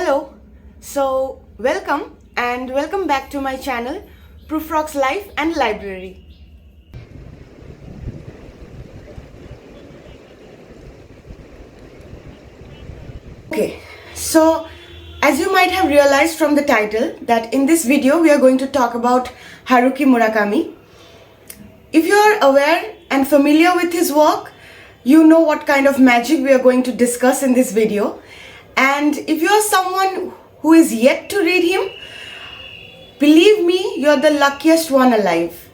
Hello, welcome back to my channel Proofrock's Life and Library. Okay, so as you might have realized from the title that in this video we are going to talk about Haruki Murakami. If you are aware and familiar with his work, you know what kind of magic we are going to discuss in this video. And if you are someone who is yet to read him, believe me, you're the luckiest one alive.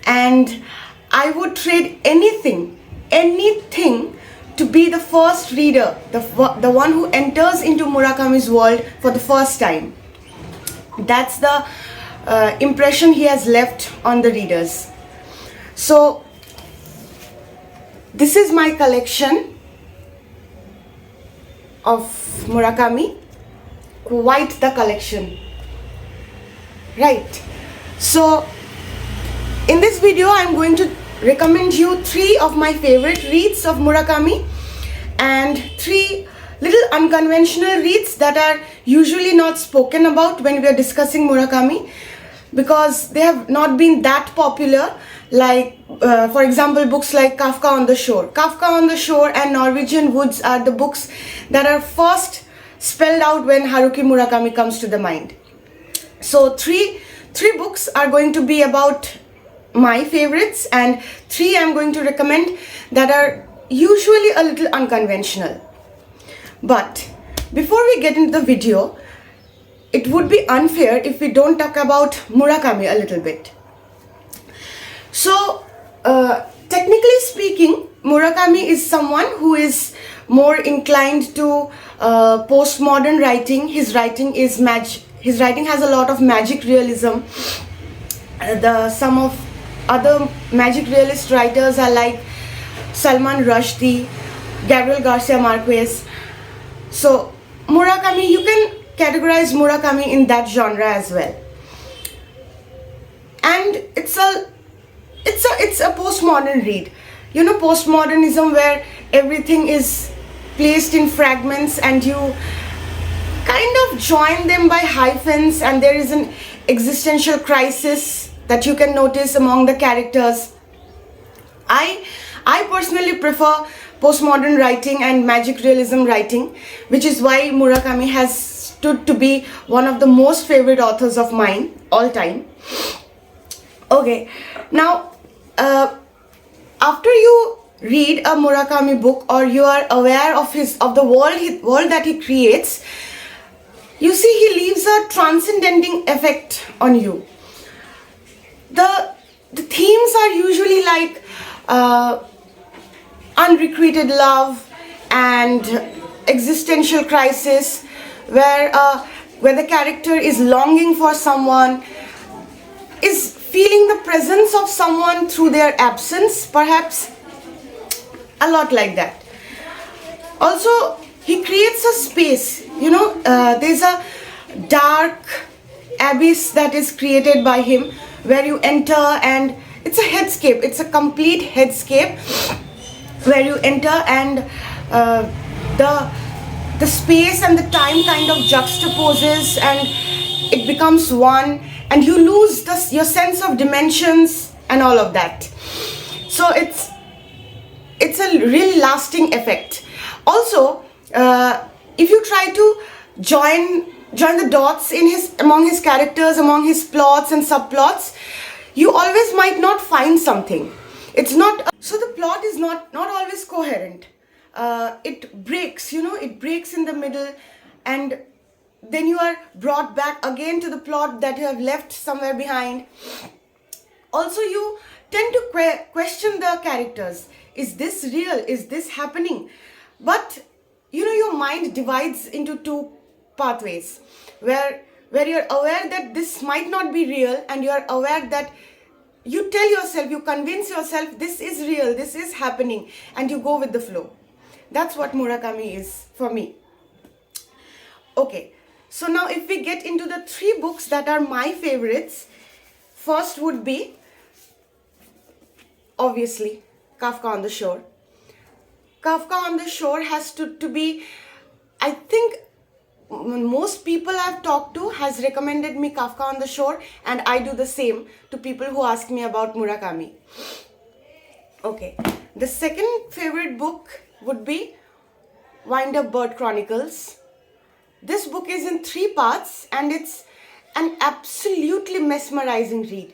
And I would trade anything to be the first reader, the one who enters into Murakami's world for the first time. That's the impression he has left on the readers. So, this is my collection of Murakami. Quite the collection. Right. So, in this video, I'm going to recommend you 3 of my favorite reads of Murakami and 3 little unconventional reads that are usually not spoken about when we are discussing Murakami because they have not been that popular. Like, for example, books like Kafka on the Shore. Kafka on the Shore and Norwegian Woods are the books that are first spelled out when Haruki Murakami comes to the mind. So, three books are going to be about my favorites and 3 I'm going to recommend that are usually a little unconventional. But before we get into the video, it would be unfair if we don't talk about Murakami a little bit. So, technically speaking, Murakami is someone who is more inclined to postmodern writing. His writing has a lot of magic realism. Some of other magic realist writers are like Salman Rushdie, Gabriel Garcia Marquez. So, Murakami, you can categorize Murakami in that genre as well. And it's a postmodern read. You know, postmodernism where everything is placed in fragments and you kind of join them by hyphens and there is an existential crisis that you can notice among the characters. I personally prefer postmodern writing and magic realism writing, which is why Murakami has stood to be one of the most favorite authors of mine all time. Okay, now after you read a Murakami book or you are aware of the world that he creates, you see he leaves a transcending effect on you. The themes are usually like unrequited love and existential crisis, where the character is longing for someone, is feeling the presence of someone through their absence, perhaps, a lot like that. Also, he creates a space, there's a dark abyss that is created by him where you enter and it's a headscape, it's a complete headscape where you enter and the space and the time kind of juxtaposes and it becomes one and you lose your sense of dimensions and all of that. So it's a really lasting effect. Also, if you try to join the dots among his characters, among his plots and subplots, you always might not find something. So the plot is not always coherent. It breaks, it breaks in the middle and then you are brought back again to the plot that you have left somewhere behind. Also, you tend to question the characters. Is this real? Is this happening? But, your mind divides into 2 pathways where you're aware that this might not be real and you're aware that you convince yourself this is real, this is happening and you go with the flow. That's what Murakami is for me. Okay, so now if we get into the 3 books that are my favorites, first would be, obviously, Kafka on the Shore. Kafka on the Shore has to be, I think, most people I've talked to has recommended me Kafka on the Shore, and I do the same to people who ask me about Murakami. Okay, the second favorite book would be Wind Up Bird Chronicles. This book is in 3 parts and it's an absolutely mesmerizing read.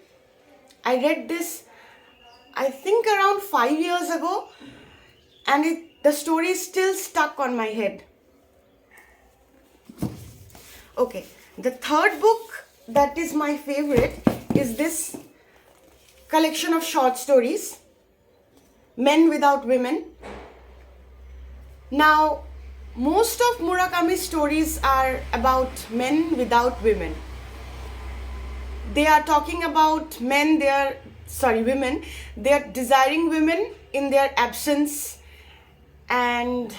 I read this, I think, around 5 years ago, and the story is still stuck on my head. Okay, the third book that is my favorite is this collection of short stories, Men Without Women. Now, most of Murakami's stories are about men without women. They are talking about women, they are desiring women in their absence and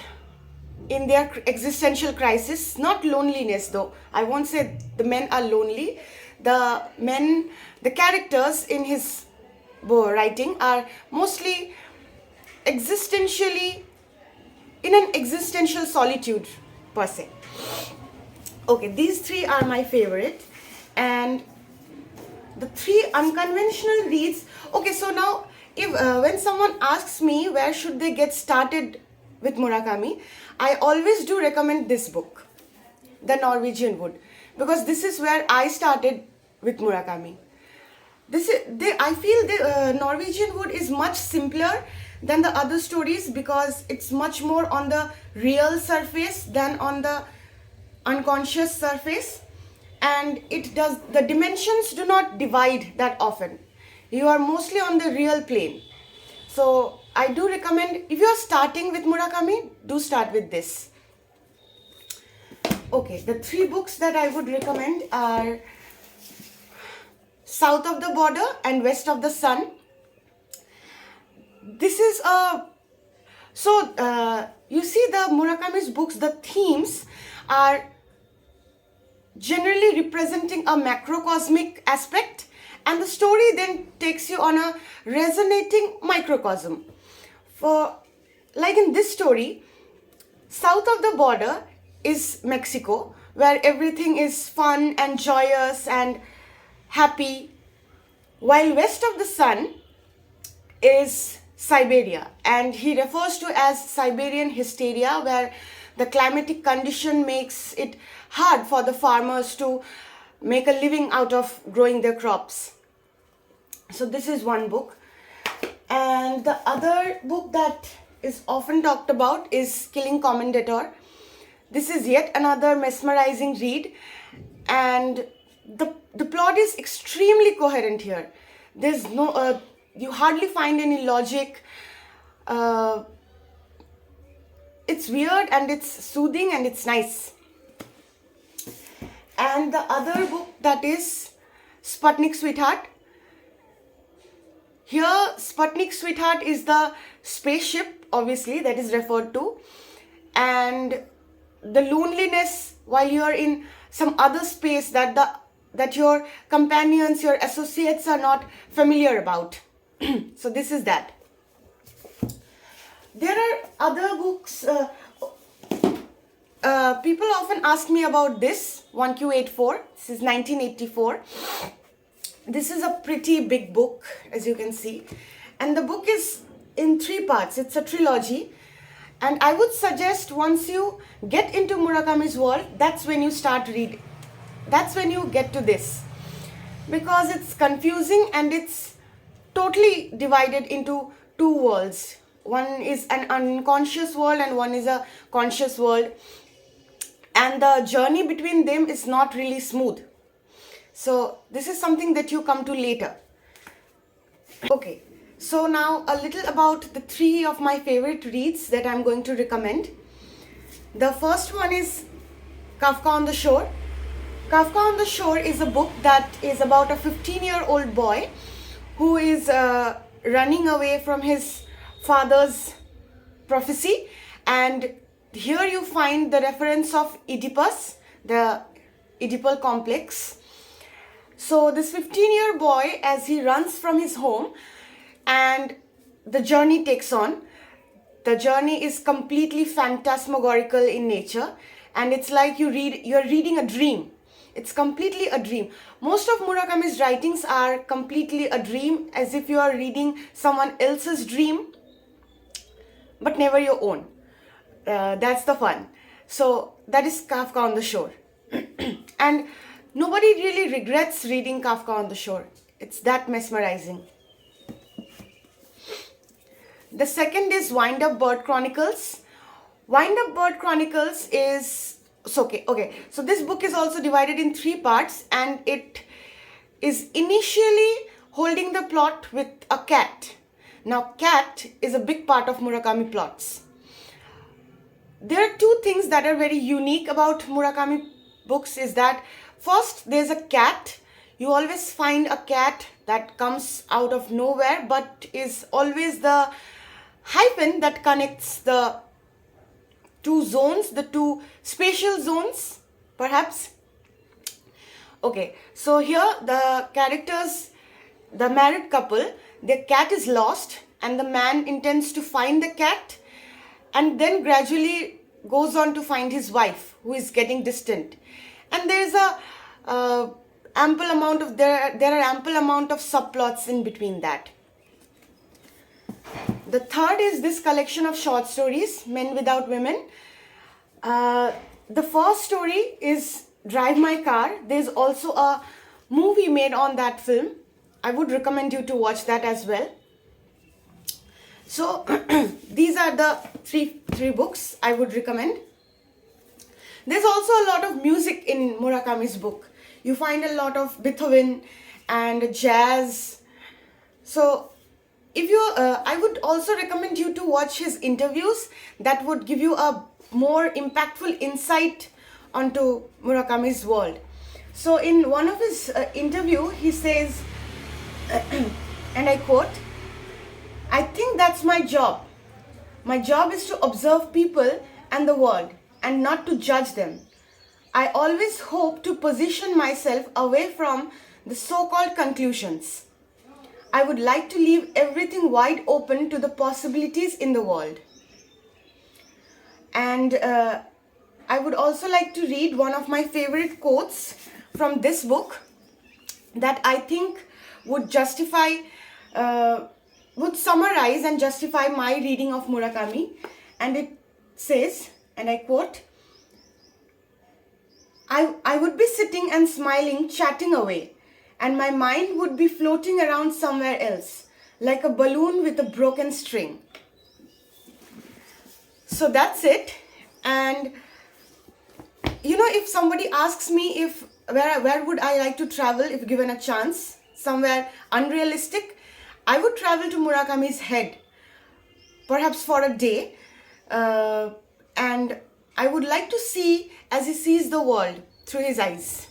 in their existential crisis, not loneliness though. I won't say the men are lonely. The characters in his writing are mostly existentially in an existential solitude per se. Okay, these 3 are my favorite, and the 3 unconventional reads. Okay, so now if when someone asks me where should they get started with Murakami, I always do recommend this book, The Norwegian Wood, because this is where I started with Murakami. I feel the Norwegian Wood is much simpler than the other stories because it's much more on the real surface than on the unconscious surface, and the dimensions do not divide that often. You are mostly on the real plane. So I do recommend, if you are starting with Murakami, do start with this. Okay, the 3 books that I would recommend are South of the Border and West of the Sun. This is you see, the Murakami's books, the themes are generally representing a macrocosmic aspect, and the story then takes you on a resonating microcosm. Like in this story, South of the Border is Mexico, where everything is fun and joyous and happy, while West of the Sun is Siberia, and he refers to as Siberian hysteria, where the climatic condition makes it hard for the farmers to make a living out of growing their crops. So this is one book. And the other book that is often talked about is Killing Commendator. This is yet another mesmerizing read, and the plot is extremely coherent here. There's no you hardly find any logic. It's weird and it's soothing and it's nice. And the other book, that is Sputnik Sweetheart. Here, Sputnik Sweetheart is the spaceship, obviously, that is referred to, and the loneliness while you are in some other space that your companions, your associates are not familiar about. So this is that. There are other books. People often ask me about this 1Q84. This is 1984. This is a pretty big book, as you can see, and the book is in 3 parts. It's a trilogy, and I would suggest once you get into Murakami's world, that's when you start reading. That's when you get to this, because it's confusing and it's totally divided into 2 worlds. One is an unconscious world and one is a conscious world, and the journey between them is not really smooth. So this is something that you come to later. Okay, so now a little about the 3 of my favorite reads that I'm going to recommend. The first one is Kafka on the Shore. Kafka on the Shore is a book that is about a 15-year-old boy who is running away from his father's prophecy, and here you find the reference of Oedipus, the Oedipal complex. So this 15-year boy, as he runs from his home, and the journey takes on. The journey is completely phantasmagorical in nature, and it's like you're reading a dream. It's completely a dream. Most of Murakami's writings are completely a dream, as if you are reading someone else's dream, but never your own. That's the fun. So that is Kafka on the Shore. And nobody really regrets reading Kafka on the Shore. It's that mesmerizing. The second is Wind Up Bird Chronicles. Wind Up Bird Chronicles is okay. So this book is also divided in 3 parts, and it is initially holding the plot with a cat. Now, cat is a big part of Murakami plots. There are 2 things that are very unique about Murakami books, is that first, there's a cat. You always find a cat that comes out of nowhere, but is always the hyphen that connects the 2 zones, the 2 spatial zones, perhaps. Okay, so here the characters, the married couple, their cat is lost, and the man intends to find the cat, and then gradually goes on to find his wife, who is getting distant. And there is a ample amount of there are ample amount of subplots in between that. The third is this collection of short stories, Men Without Women. The first story is Drive My Car. There's also a movie made on that film. I would recommend you to watch that as well. So these are the three books I would recommend. There's also a lot of music in Murakami's book. You find a lot of Beethoven and jazz. So if you, I would also recommend you to watch his interviews. That would give you a more impactful insight onto Murakami's world. So in one of his interview, he says, and I quote, "I think that's my job. My job is to observe people and the world and not to judge them. I always hope to position myself away from the so-called conclusions. I would like to leave everything wide open to the possibilities in the world." And I would also like to read one of my favorite quotes from this book that I think would justify, would summarize and justify my reading of Murakami. And it says, and I quote, I would be sitting and smiling, chatting away, and my mind would be floating around somewhere else, like a balloon with a broken string. So that's it. And you know, if somebody asks me if where would I like to travel if given a chance, somewhere unrealistic, I would travel to Murakami's head, perhaps for a day, and I would like to see as he sees the world through his eyes.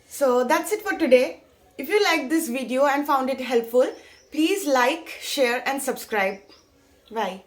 So that's it for today. If you liked this video and found it helpful, please like, share and subscribe. Bye.